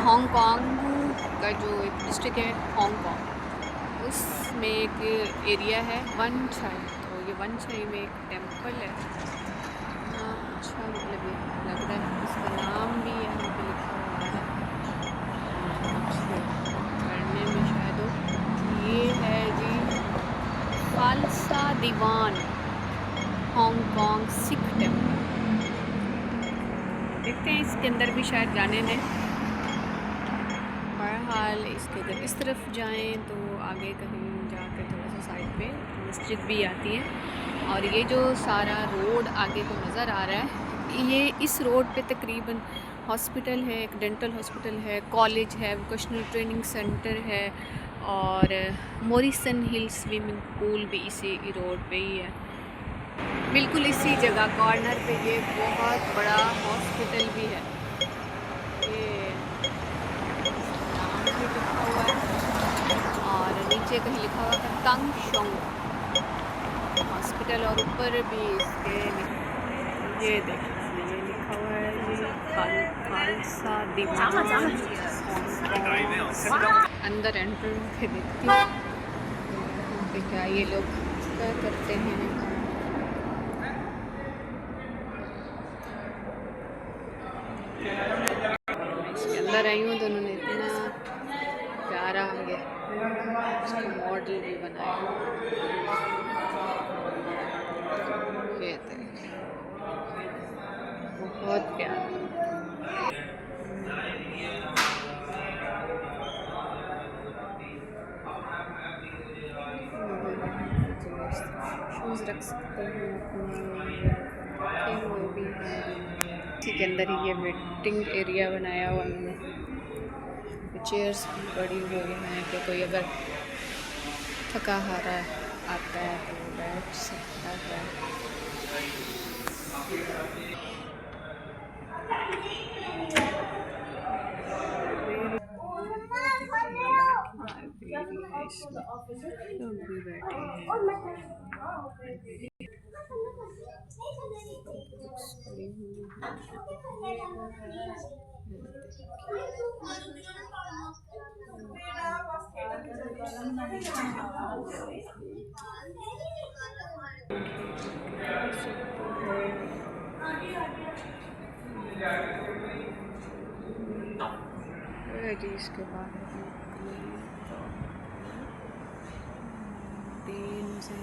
Hong Kong का जो एक डिस्ट्रिक्ट है हांगकांग, उसमें एक एरिया है वन छाई। तो ये वन छाई में एक टेंपल है। हाँ, अच्छा मतलब ये लग रहा है, इसका नाम भी यहाँ पे लिखा हुआ है। मुझे पढ़ने में शायद ये है जी, खालसा दीवान हांगकांग सिख टेंपल। देखते हैं इसके अंदर भी शायद जाने दें। बहरहाल इसके अगर इस तरफ जाएं तो आगे कहीं जाके थोड़ा सा साइड पे मस्जिद भी आती है। और ये जो सारा रोड आगे को नज़र आ रहा है, ये इस रोड पे तकरीबन हॉस्पिटल है, एक डेंटल हॉस्पिटल है, कॉलेज है, वोकेशनल ट्रेनिंग सेंटर है, और मोरिसन हिल स्विमिंग पूल भी इसी रोड पे ही है। बिल्कुल इसी जगह कॉर्नर पे ये बहुत बड़ा हॉस्पिटल भी है। ये नाम भी लिखा हुआ है और नीचे कहीं लिखा हुआ है तंग शोंग हॉस्पिटल, और ऊपर भी इसके ये देखिए ये लिखा हुआ है ये खालसा दीवान। अंदर एंटर के देखती हूँ यहाँ पे क्या ये लोग क्या करते हैं। इसके अंदर आई हूँ तो उन्होंने इतना प्यारा आगे उसका मॉडल भी बनाया। ये देखिए बहुत प्यारा। शूज़ रख सकते हैं अपने, रखे हुए भी हैं। इसी के अंदर ही ये वेटिंग एरिया बनाया हुआ उन्होंने, चेयर्स भी पड़ी हुई हैं कि कोई अगर थका हारा आता है तो वो बैठ सकता है। लोग भी बैठे हैं, इसके बाद 3 से